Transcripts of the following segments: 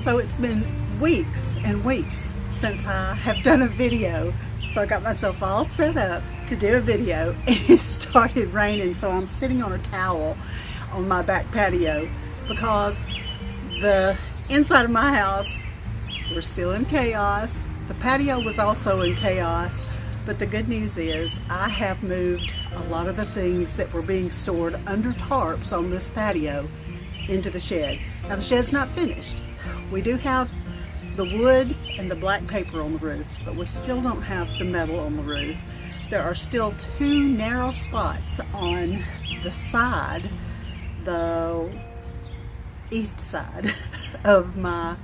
So it's been weeks and weeks since I have done a video. So I got myself all set up to do a video, and it started raining, so I'm sitting on a towel on my back patio because the inside of my house, we're still in chaos. The patio was also in chaos, but the good news is I have moved a lot of the things that were being stored under tarps on this patio into the shed. Now the shed's not finished. We do have the wood and the black paper on the roof, but we still don't have the metal on the roof. There are still two narrow spots on the side, the east side of my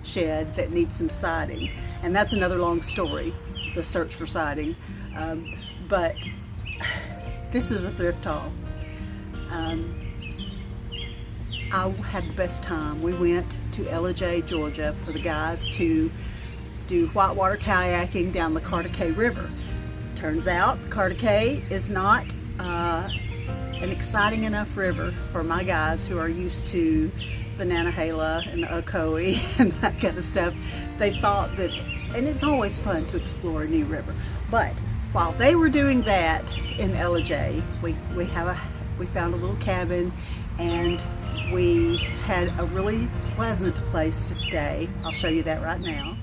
shed that needs some siding, and that's another long story, the search for siding. But this is a thrift haul. I had the best time. We went to Ellijay, Georgia for the guys to do whitewater kayaking down the Cartacay River. Turns out Cartacay is not an exciting enough river for my guys who are used to the Nantahala and the Ocoee and that kind of stuff. They thought that, and it's always fun to explore a new river, but while they were doing that in Ellijay, we found a little cabin, and we had a really pleasant place to stay. I'll show you that right now.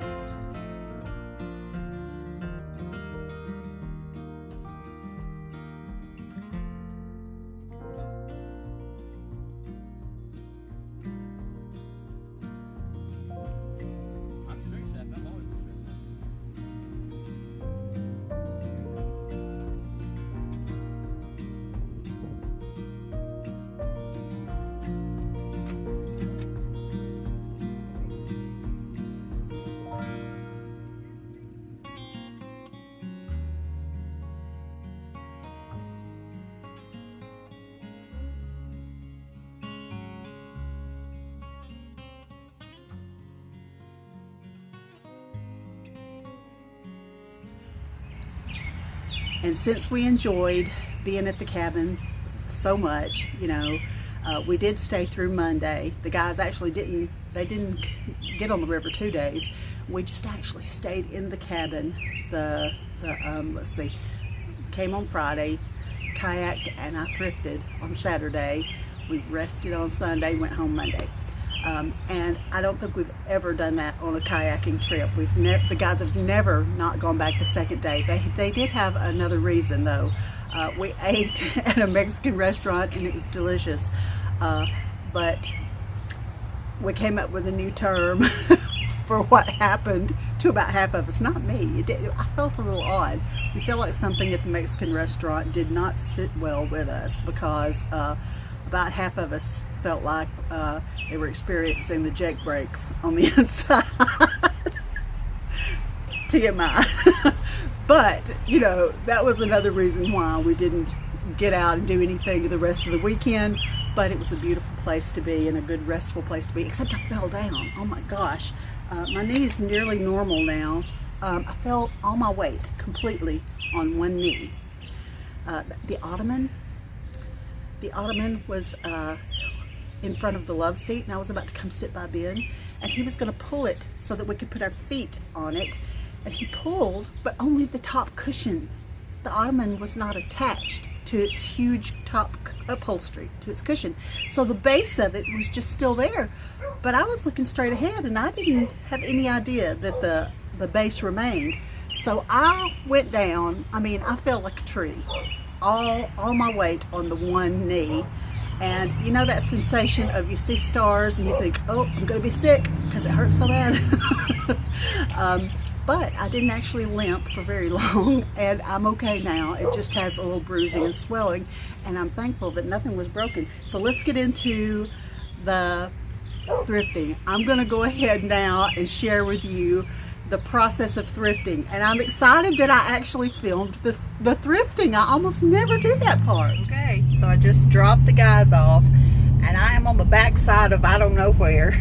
And since we enjoyed being at the cabin so much, you know, we did stay through Monday. The guys actually didn't get on the river 2 days. We just actually stayed in the cabin. Let's see, came on Friday, kayaked, and I thrifted on Saturday. We rested on Sunday, went home Monday. And I don't think we've ever done that on a kayaking trip. The guys have never not gone back the second day. They did have another reason though. We ate at a Mexican restaurant and it was delicious. But we came up with a new term for what happened to about half of us. Not me. I felt a little odd. We felt like something at the Mexican restaurant did not sit well with us because about half of us felt like they were experiencing the jake breaks on the inside. TMI. But, you know, that was another reason why we didn't get out and do anything the rest of the weekend. But it was a beautiful place to be and a good restful place to be, except I fell down. Oh my gosh. My knee's nearly normal now. I felt all my weight completely on one knee. The ottoman was in front of the love seat, and I was about to come sit by Ben, and he was going to pull it so that we could put our feet on it, and he pulled, but only the top cushion. The ottoman was not attached to its huge top upholstery, to its cushion, so the base of it was just still there. But I was looking straight ahead, and I didn't have any idea that the base remained. So I went down. I mean, I felt like a tree, all my weight on the one knee. And you know that sensation of you see stars and you think, oh, I'm gonna be sick because it hurts so bad. But I didn't actually limp for very long, and I'm okay now. It just has a little bruising and swelling, and I'm thankful that nothing was broken. So let's get into the thrifting. I'm gonna go ahead now and share with you the process of thrifting, and I'm excited that I actually filmed the thrifting. I almost never do that part. Okay, so I just dropped the guys off, and I am on the back side of I don't know where.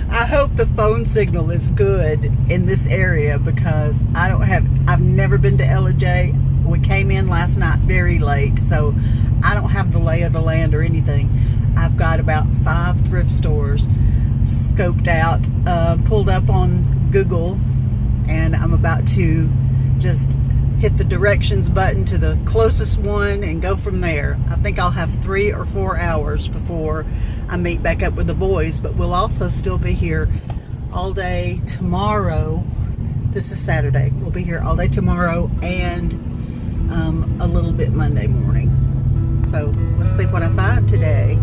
I hope the phone signal is good in this area because I've never been to Ellijay. We came in last night very late, so I don't have the lay of the land or anything. I've got about 5 thrift stores scoped out, pulled up on Google, and I'm about to just hit the directions button to the closest one and go from there. I think I'll have 3 or 4 hours before I meet back up with the boys, but we'll also still be here all day tomorrow. This is Saturday. We'll be here all day tomorrow and a little bit Monday morning. So let's see what I find today.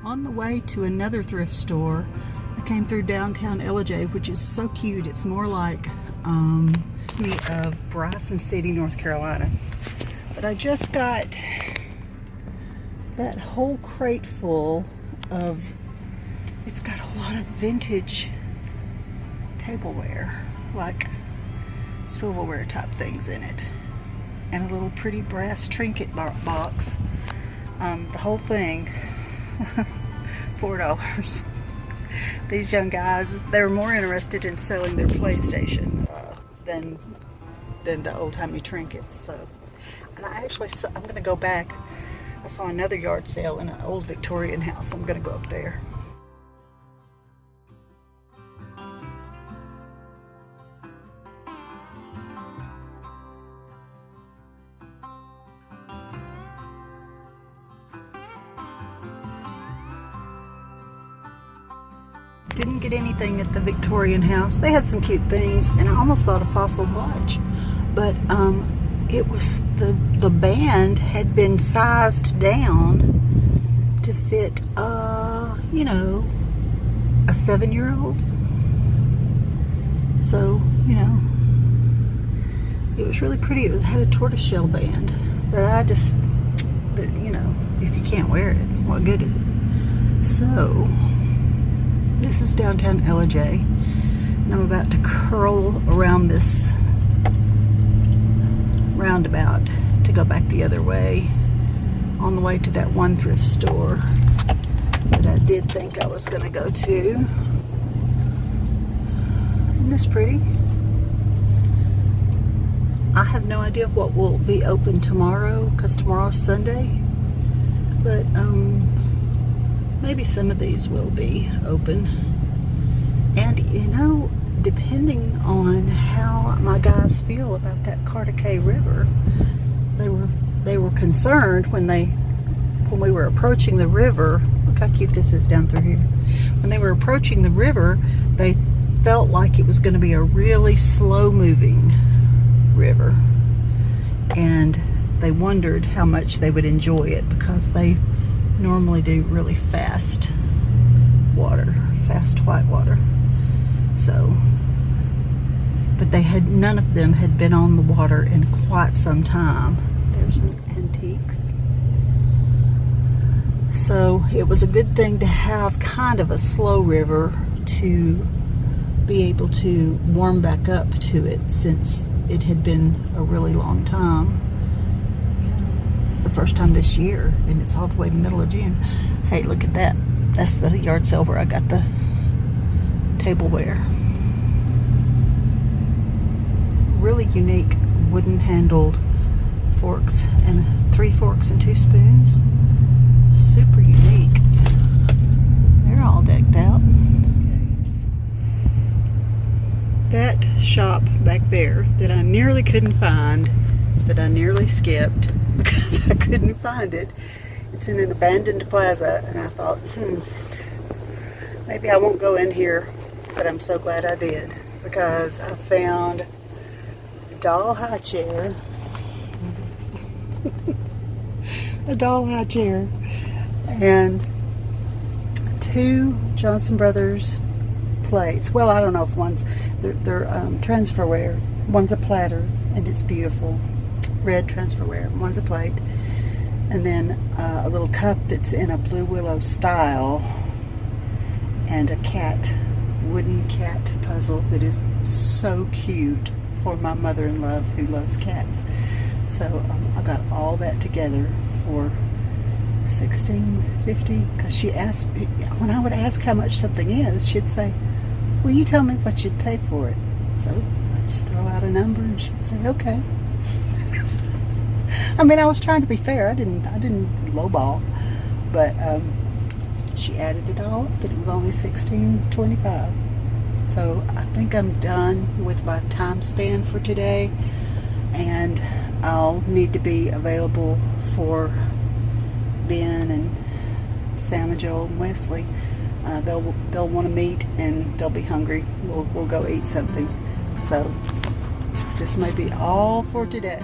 On the way to another thrift store, I came through downtown Ellijay, which is so cute. It's more like me of Bryson City, North Carolina. But I just got that whole crate full of, it's got a lot of vintage tableware, like silverware type things in it, and a little pretty brass trinket box. The whole thing, $4. These young guys, they were more interested in selling their PlayStation than the old-timey trinkets. So, and I actually saw, I'm gonna go back. I saw another yard sale in an old Victorian house. I'm gonna go up there. Didn't get anything at the Victorian house. They had some cute things, and I almost bought a fossil watch, but it was the band had been sized down to fit you know, a 7-year-old. So, you know, it was really pretty. It had a tortoiseshell band, but I just, you know, if you can't wear it, what good is it? So this is downtown Ellijay, and I'm about to curl around this roundabout to go back the other way, on the way to that one thrift store that I did think I was going to go to. Isn't this pretty? I have no idea what will be open tomorrow, because tomorrow's Sunday, but maybe some of these will be open. And you know, depending on how my guys feel about that Cartacay River, they were concerned when we were approaching the river. Look how cute this is down through here. When they were approaching the river, they felt like it was going to be a really slow moving river, and they wondered how much they would enjoy it, because they normally do really fast water, fast white water. So, but none of them had been on the water in quite some time. There's an antiques. So it was a good thing to have kind of a slow river to be able to warm back up to it, since it had been a really long time. It's the first time this year, and it's all the way in the middle of June. Hey, look at that. That's the yard sale where I got the tableware. Really unique wooden handled forks, and 3 forks and 2 spoons. Super unique. They're all decked out. That shop back there that I nearly couldn't find, that I nearly skipped because I couldn't find it. It's in an abandoned plaza, and I thought, maybe I won't go in here, but I'm so glad I did, because I found a doll high chair, a doll high chair, and 2 Johnson Brothers plates. Well, I don't know if they're transferware. One's a platter, and it's beautiful, red transferware. One's a plate, and then a little cup that's in a Blue Willow style, and a wooden cat puzzle that is so cute for my mother-in-law who loves cats. So I got all that together for $16.50, because she asked, when I would ask how much something is, she'd say, "Will you tell me what you'd pay for it?" So I just throw out a number, and she'd say, "Okay." I mean, I was trying to be fair. I didn't lowball, but she added it all up, and it was only $16.25. So I think I'm done with my time span for today, and I'll need to be available for Ben and Sam and Joel and Wesley. They'll want to meet, and they'll be hungry. We'll go eat something. So this may be all for today.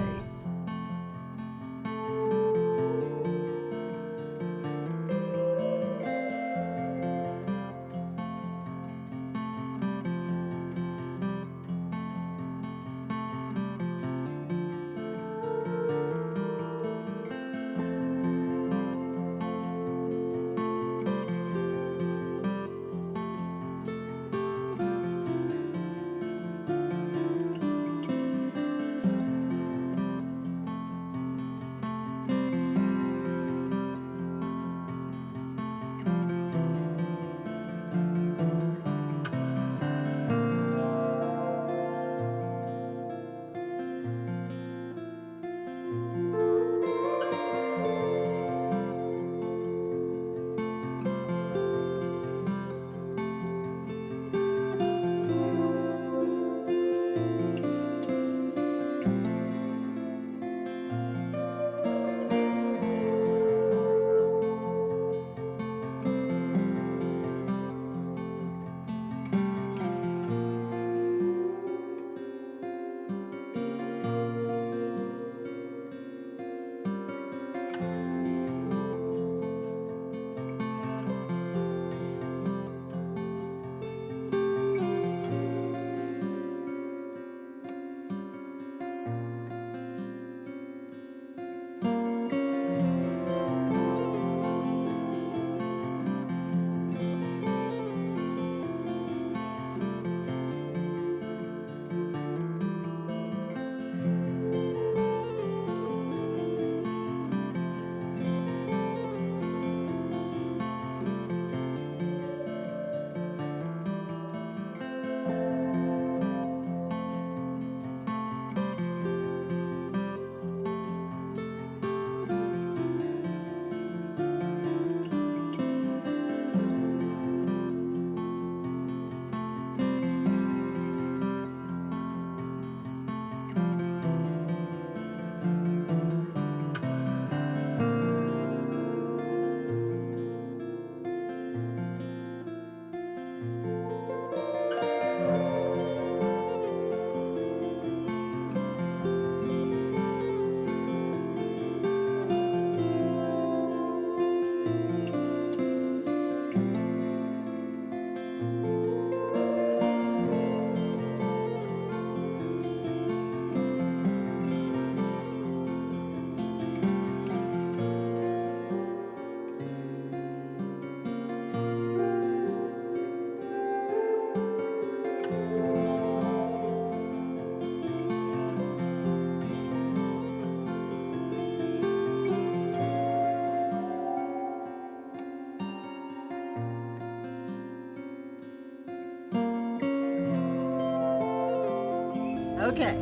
Okay,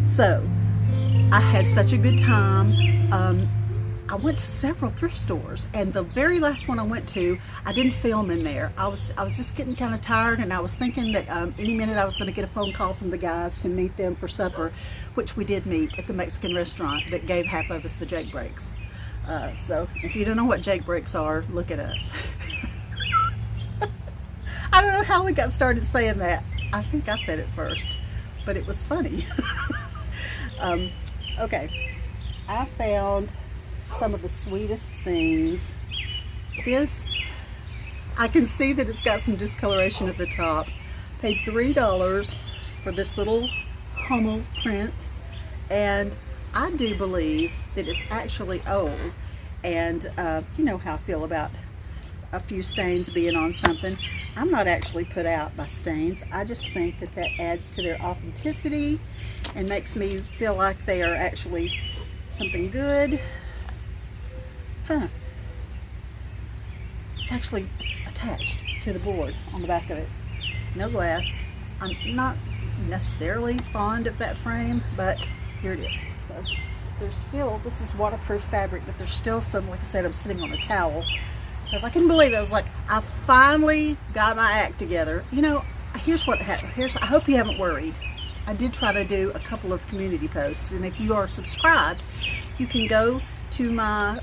so I had such a good time. I went to several thrift stores, and the very last one I went to, I didn't film in there. I was just getting kind of tired, and I was thinking that any minute I was going to get a phone call from the guys to meet them for supper, which we did meet at the Mexican restaurant that gave half of us the Jake breaks. So if you don't know what Jake breaks are, look it up. I don't know how we got started saying that. I think I said it first, but it was funny. Okay, I found some of the sweetest things. This, I can see that it's got some discoloration at the top. Paid $3 for this little Hummel print, and I do believe that it's actually old, and you know how I feel about a few stains being on something. I'm not actually put out by stains. I just think that that adds to their authenticity and makes me feel like they are actually something good. Huh. It's actually attached to the board on the back of it. No glass. I'm not necessarily fond of that frame, but here it is. So there's still, this is waterproof fabric, but there's still some, like I said, I'm sitting on a towel because I couldn't believe it. I was like, I finally got my act together. You know, here's what happened. I hope you haven't worried. I did try to do a couple of community posts, and if you are subscribed, you can go to my,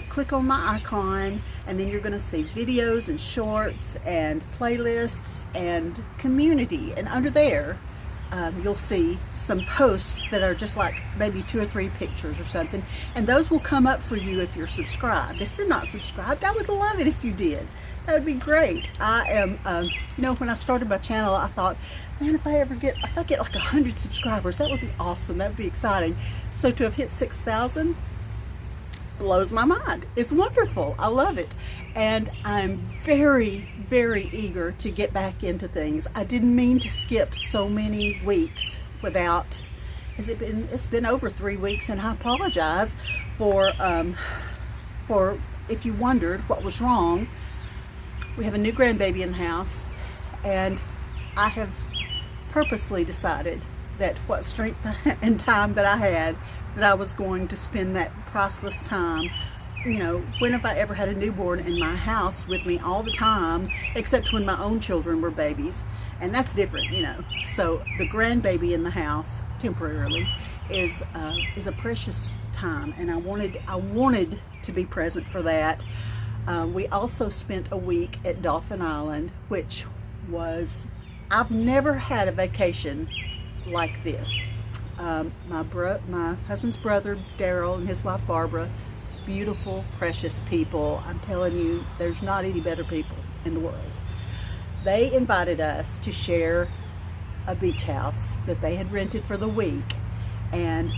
click on my icon, and then you're going to see videos and shorts and playlists and community, and under there you'll see some posts that are just like maybe 2 or 3 pictures or something, and those will come up for you if you're subscribed. If you're not subscribed, I would love it if you did. That would be great. I am, when I started my channel, I thought, man, if I get like 100 subscribers, that would be awesome. That would be exciting. So to have hit 6,000 blows my mind. It's wonderful. I love it. And I'm very, very eager to get back into things. I didn't mean to skip so many weeks without, it's been over 3 weeks, and I apologize for if you wondered what was wrong. We have a new grandbaby in the house, and I have purposely decided that what strength and time that I had, that I was going to spend that priceless time. You know, when have I ever had a newborn in my house with me all the time, except when my own children were babies, and that's different, you know. So the grandbaby in the house temporarily is a precious time, and I wanted to be present for that. We also spent a week at Dolphin Island, which was, I've never had a vacation like this. My husband's brother Daryl and his wife Barbara, beautiful, precious people. I'm telling you, there's not any better people in the world. They invited us to share a beach house that they had rented for the week, and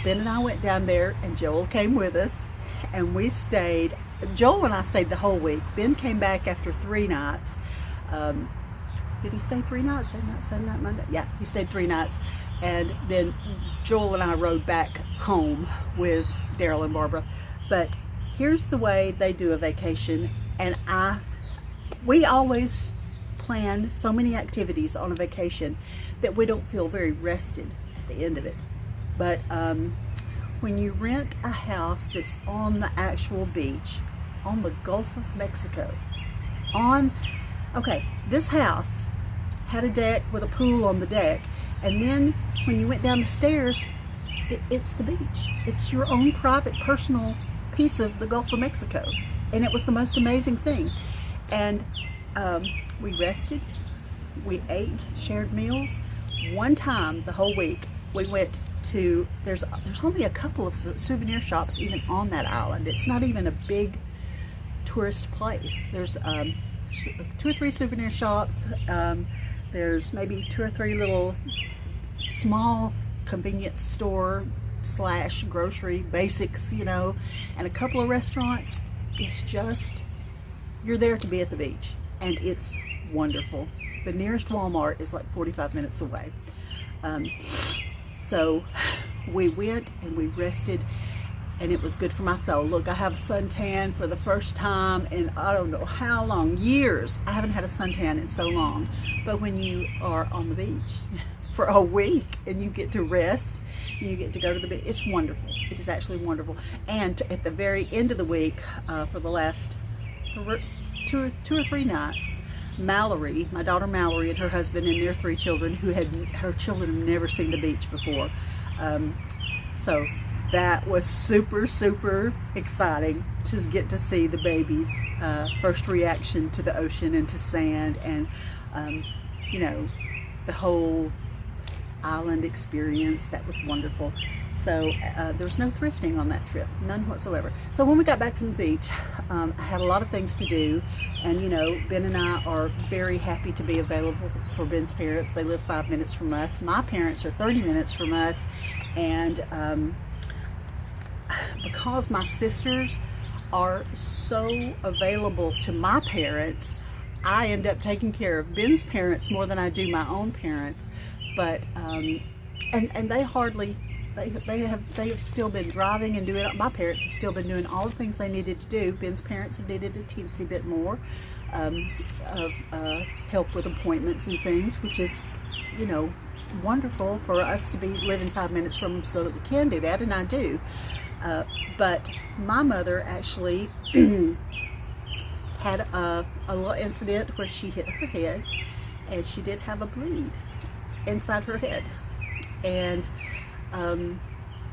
Ben and I went down there, and Joel came with us, and we stayed. Joel and I stayed the whole week. Ben came back after 3 nights. Did he stay 3 nights? Saturday night, Monday? Yeah, he stayed 3 nights. And then Joel and I rode back home with Daryl and Barbara. But here's the way they do a vacation, and we always plan so many activities on a vacation that we don't feel very rested at the end of it. But when you rent a house that's on the actual beach, on the Gulf of Mexico, this house had a deck with a pool on the deck, and then when you went down the stairs, it's the beach. It's your own private, personal piece of the Gulf of Mexico, and it was the most amazing thing. And we rested, we ate, shared meals. One time the whole week we went to, there's only a couple of souvenir shops even on that island. It's not even a big tourist place. There's 2 or 3 souvenir shops. There's maybe 2 or 3 little small convenience store / grocery basics, you know, and a couple of restaurants. It's just, you're there to be at the beach, and it's wonderful. The nearest Walmart is like 45 minutes away. So we went and we rested, and it was good for my soul. Look, I have a suntan for the first time in I don't know how long, years. I haven't had a suntan in so long. But when you are on the beach for a week, and you get to rest, you get to go to the beach. It's wonderful. It is actually wonderful. And at the very end of the week, for the last two or three nights, Mallory, my daughter Mallory, and her husband and their 3 children, her children have never seen the beach before. So that was super, super exciting to get to see the babies' first reaction to the ocean and to sand, and you know, the whole island experience. That was wonderful. So there's no thrifting on that trip, none whatsoever. So when we got back from the beach, I had a lot of things to do, and you know, Ben and I are very happy to be available for Ben's parents. They live 5 minutes from us. My parents are 30 minutes from us, and because my sisters are so available to my parents, I end up taking care of Ben's parents more than I do my own parents. But and they hardly, they have still been driving and doing. My parents have still been doing all the things they needed to do. Ben's parents have needed a teensy bit more of help with appointments and things, which is, you know, wonderful for us to be living 5 minutes from them so that we can do that, and I do. But my mother actually had a little incident where she hit her head, and she did have a bleed inside her head, and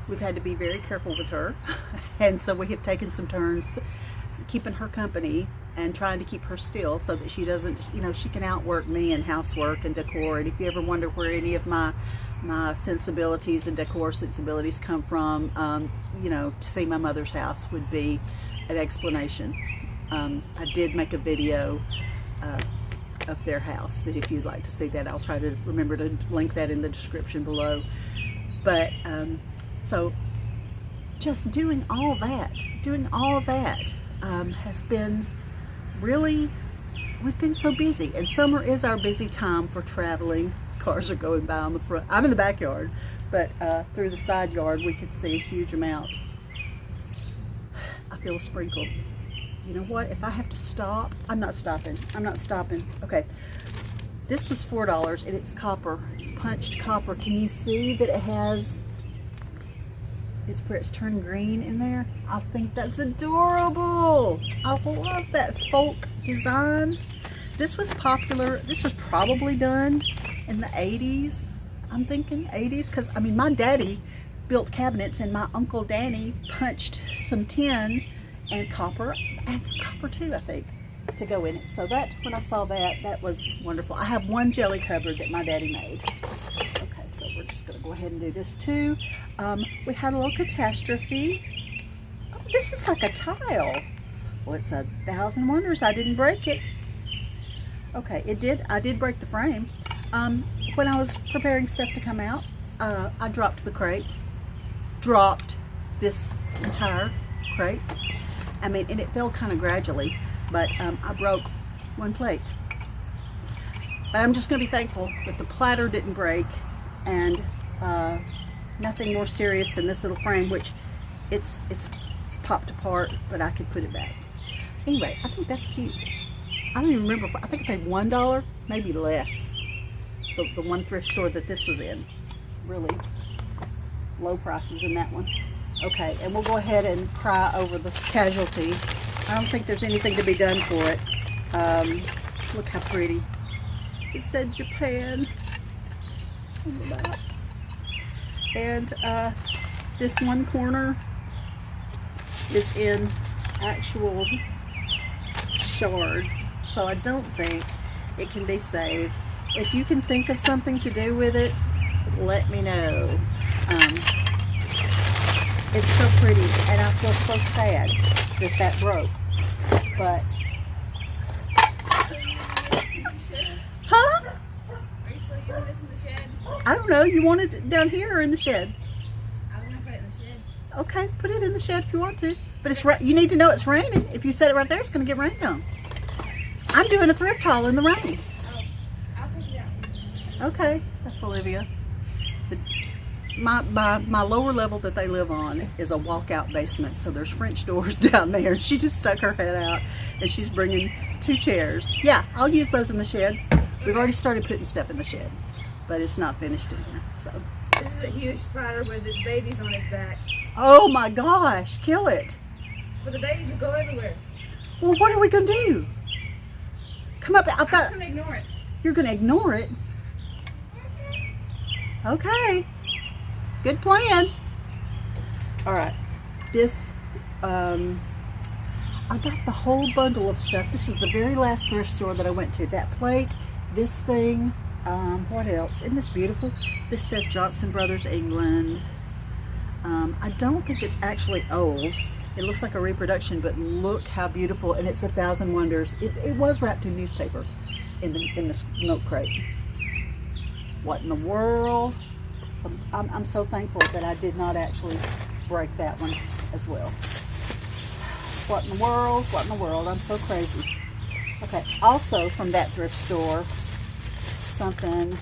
we've had to be very careful with her. And so we have taken some turns keeping her company and trying to keep her still so that she doesn't, you know, she can outwork me in housework and decor. And if you ever wonder where any of my sensibilities and decor sensibilities come from, you know, to see my mother's house would be an explanation. I did make a video of their house, that if you'd like to see that, I'll try to remember to link that in the description below. But so just doing all that has been really, we've been so busy, and summer is our busy time for traveling. Cars are going by on the front. I'm in the backyard, but through the side yard we could see a huge amount. I feel a sprinkle. You know what? If I have to stop, I'm not stopping. Okay. This was $4, and it's copper. It's punched copper. Can you see that it has, it's where it's turned green in there? I think that's adorable. I love that folk design. This was popular. This was probably done in the 80s. I'm thinking 80s, because I mean, my daddy built cabinets, and my Uncle Danny punched some tin and copper, and some copper too, I think, to go in it. So that, when I saw that, that was wonderful. I have one jelly cupboard that my daddy made. Okay, so we're just going to go ahead and do this too. We had a little catastrophe. Oh, this is like a tile. Well, it's 1,000 wonders I didn't break it. Okay, I did break the frame. When I was preparing stuff to come out, I dropped the crate. Dropped this entire crate. I mean, and it fell kind of gradually, but I broke one plate. But I'm just going to be thankful that the platter didn't break, and nothing more serious than this little frame, which it's popped apart, but I could put it back. Anyway, I think that's cute. I don't even remember. I think I paid $1, maybe less. The one thrift store that this was in. Really low prices in that one. Okay, and we'll go ahead and cry over this casualty. I don't think there's anything to be done for it. Look how pretty. It said Japan on the back. And this one corner is in actual shards, so I don't think it can be saved. If you can think of something to do with it, let me know. It's so pretty, and I feel so sad that that broke. But, huh? Are you still using this in the shed? I don't know. You want it down here or in the shed? I want to put it in the shed. Okay, put it in the shed if you want to. But it's you need to know it's raining. If you set it right there, it's going to get rained on. I'm doing a thrift haul in the rain. Oh, I'll take it out. Okay, that's Olivia. My lower level that they live on is a walkout basement, so there's French doors down there, and she just stuck her head out, and she's bringing 2 chairs. Yeah, I'll use those in the shed. We've already started putting stuff in the shed. but it's not finished in here. So, This is a huge spider with its babies on its back. oh my gosh, kill it. But the babies will go everywhere. Well, what are we gonna do? Come up. I'm just gonna ignore it. You're gonna ignore it. Okay. Good plan. All right. This, I got the whole bundle of stuff. This was the very last thrift store that I went to. That plate, this thing, what else? Isn't this beautiful? This says Johnson Brothers, England. I don't think it's actually old. It looks like a reproduction, but look how beautiful, and it's 1,000 Wonders. It was wrapped in newspaper in the milk crate. What in the world? So I'm so thankful that I did not actually break that one as well. What in the world? What in the world? I'm so crazy. Okay, also from that thrift store, something,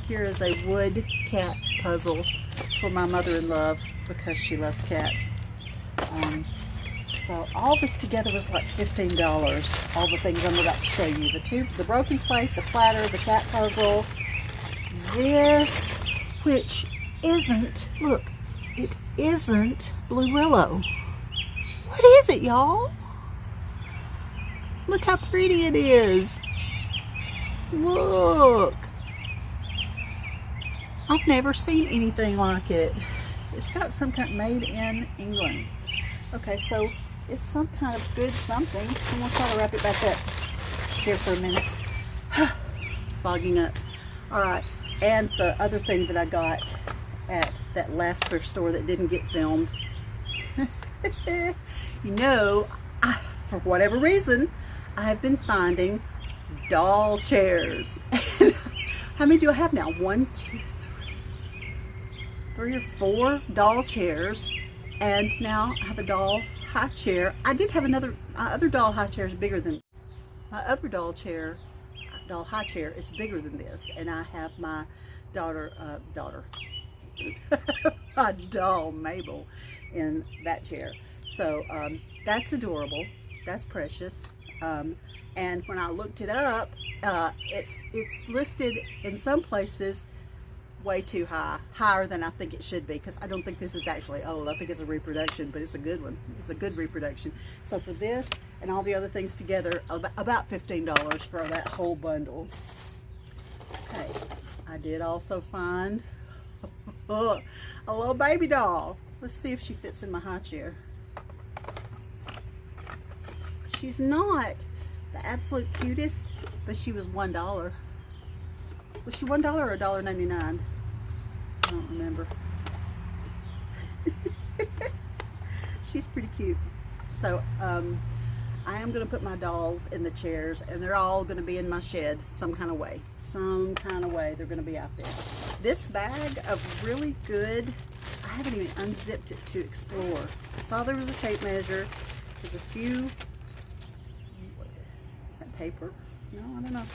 here is a wood cat puzzle for my mother-in-law because she loves cats. So all this together was like $15. All the things I'm about to show you. The broken plate, the platter, the cat puzzle, this, which isn't, look, it isn't Blue Willow. What is it, y'all? Look how pretty it is. Look. I've never seen anything like it. It's got some kind made in England. Okay, so it's some kind of good something. I'm gonna try to wrap it back up here for a minute. Fogging up. All right, and the other thing that I got at that last thrift store that didn't get filmed. You know, for whatever reason, I've been finding doll chairs. How many do I have now? 1, 2, 3 or 4 doll chairs, and now I have a doll high chair. I did have another, my other doll high chair is bigger than, my other doll high chair is bigger than this, and I have my my doll Mabel in that chair. So that's adorable, that's precious. And when I looked it up, it's listed in some places way too high, higher than I think it should be, because I don't think this is actually old. I think it's a reproduction, but it's a good one. It's a good reproduction. So for this and all the other things together, about $15 for that whole bundle. Okay, I did also find a little baby doll. Let's see if she fits in my high chair. She's not the absolute cutest, but she was $1. Was she $1 or $1.99? I don't remember. She's pretty cute. So I am going to put my dolls in the chairs, and they're all going to be in my shed some kind of way. Some kind of way they're going to be out there. This bag of really good, I haven't even unzipped it to explore. I saw there was a tape measure. There's a few, is that paper? No, I don't know.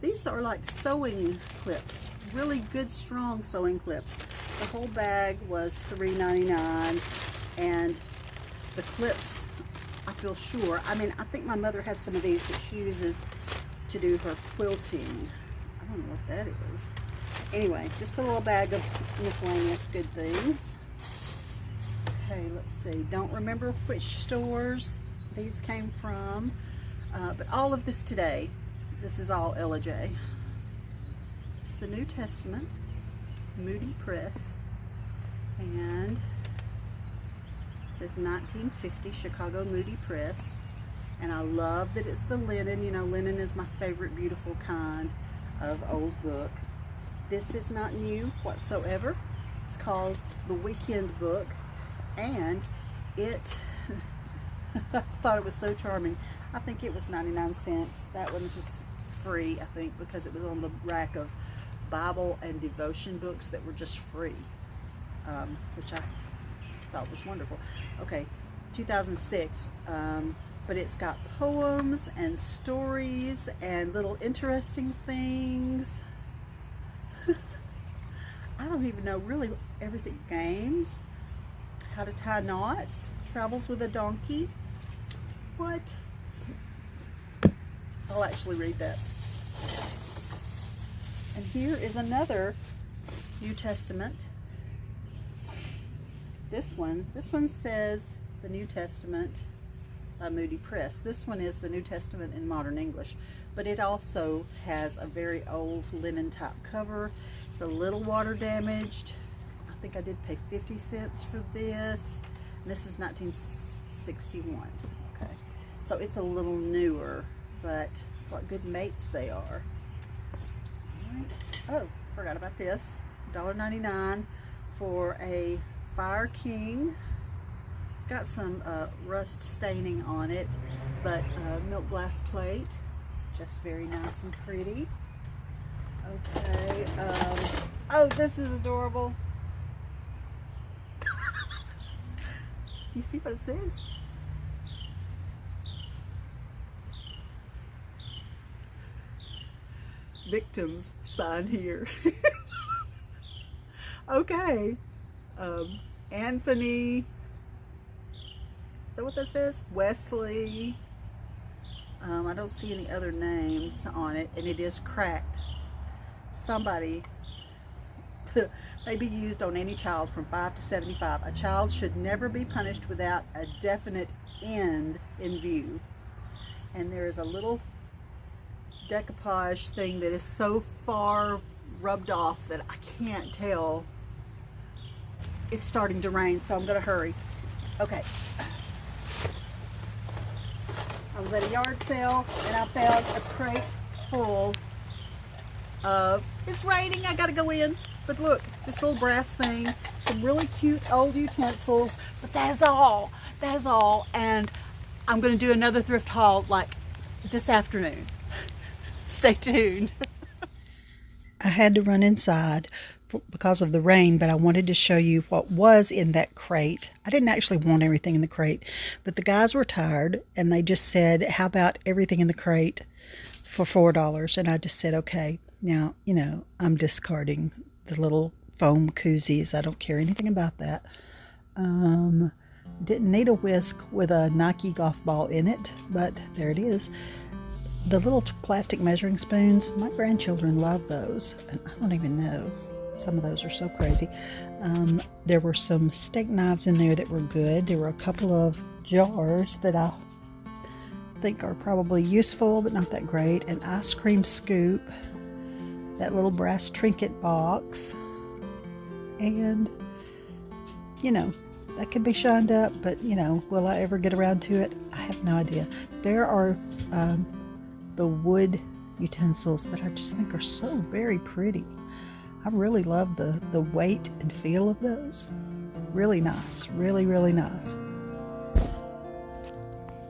These are like sewing clips, really good, strong sewing clips. The whole bag was $3.99, and the clips, I feel sure, I mean, I think my mother has some of these that she uses to do her quilting. I don't know what that is. Anyway, just a little bag of miscellaneous good things. Okay, let's see. Don't remember which stores these came from, but all of this today, this is all Ellijay. It's the New Testament, Moody Press, and it says 1950 Chicago Moody Press. And I love that it's the linen. You know, linen is my favorite beautiful kind of old book. This is not new whatsoever. It's called The Weekend Book, and it, I thought it was so charming. I think it was 99 cents. That one was just free, I think, because it was on the rack of Bible and devotion books that were just free, which I thought was wonderful. Okay, 2006, but it's got poems and stories and little interesting things. I don't even know really everything. Games, how to tie knots, travels with a donkey. What? I'll actually read that. And here is another New Testament. This one says the New Testament by Moody Press. This one is the New Testament in modern English, but it also has a very old linen type cover. It's a little water damaged. I think I did pay 50 cents for this. And this is 1961. Okay, so it's a little newer, but what good mates they are. All right. Oh, forgot about this. $1.99 for a Fire King. It's got some rust staining on it, but milk glass plate, just very nice and pretty. Okay. Oh, this is adorable. Do you see what it says? Victims, sign here. Okay. Anthony. Is that what that says? Wesley. I don't see any other names on it, and it is cracked. Somebody may be used on any child from 5 to 75. A child should never be punished without a definite end in view. And there is a little decoupage thing that is so far rubbed off that I can't tell. It's starting to rain, so I'm going to hurry. Okay. I was at a yard sale and I found a crate full of, it's raining, I gotta go in. But look, this little brass thing, some really cute old utensils, but that is all. That is all. And I'm gonna do another thrift haul like this afternoon. Stay tuned. I had to run inside because of the rain, but I wanted to show you what was in that crate. I didn't actually want everything in the crate, but the guys were tired and they just said, how about everything in the crate for $4? And I just said, okay. Now, you know, I'm discarding the little foam koozies. I don't care anything about that. Didn't need a whisk with a Nike golf ball in it, but there it is. The little plastic measuring spoons, my grandchildren love those, and I don't even know. Some of those are so crazy. There were some steak knives in there that were good. There were a couple of jars that I think are probably useful, but not that great. An ice cream scoop, that little brass trinket box, and, you know, that could be shined up, but, you know, will I ever get around to it? I have no idea. There are the wood utensils that I just think are so very pretty. I really love the weight and feel of those. Really nice, really, really nice.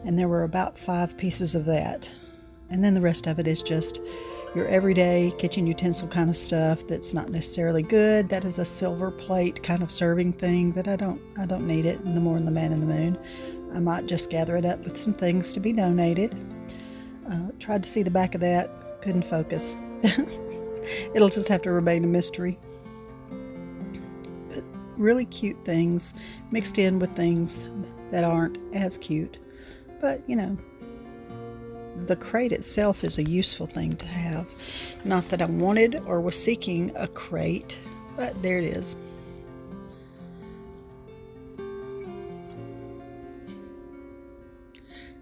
And there were about 5 pieces of that. And then the rest of it is just your everyday kitchen utensil kind of stuff that's not necessarily good. That is a silver plate kind of serving thing that I don't need it, no more than the man in the moon. I might just gather it up with some things to be donated. Tried to see the back of that, couldn't focus. It'll just have to remain a mystery. But really cute things mixed in with things that aren't as cute. But, you know, the crate itself is a useful thing to have. Not that I wanted or was seeking a crate, but there it is.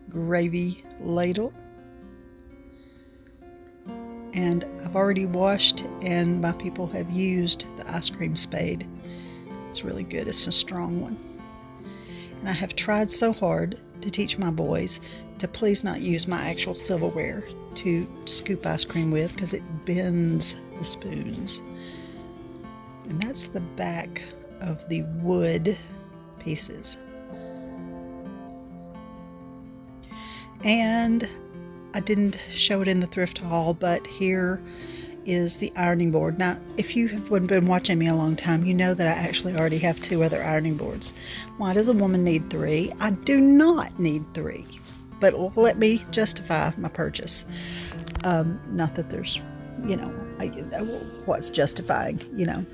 Gravy ladle. And I've already washed, and my people have used the ice cream spade. It's really good. It's a strong one. And I have tried so hard to teach my boys to please not use my actual silverware to scoop ice cream with, because it bends the spoons. And that's the back of the wood pieces. And I didn't show it in the thrift haul, but here is the ironing board. Now, if you have been watching me a long time, you know that I actually already have 2 other ironing boards. Why does a woman need 3? I do not need 3, but let me justify my purchase. Not that there's, you know, what's justifying, you know.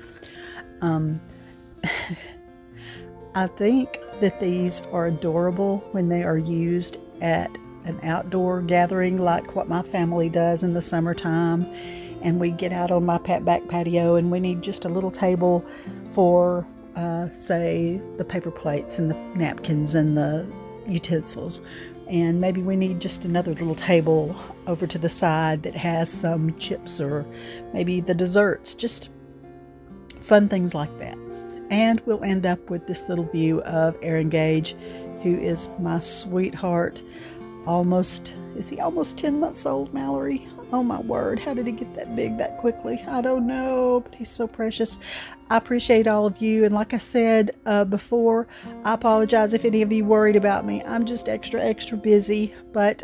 I think that these are adorable when they are used at an outdoor gathering like what my family does in the summertime, and we get out on my back patio, and we need just a little table for, say, the paper plates and the napkins and the utensils. And maybe we need just another little table over to the side that has some chips or maybe the desserts, just fun things like that. And we'll end up with this little view of Aaron Gage, who is my sweetheart. Is he almost 10 months old, Mallory? Oh my word, how did he get that big that quickly? I don't know, but he's so precious. I appreciate all of you, and like I said before, I apologize if any of you worried about me. I'm just extra busy, but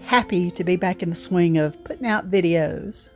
happy to be back in the swing of putting out videos.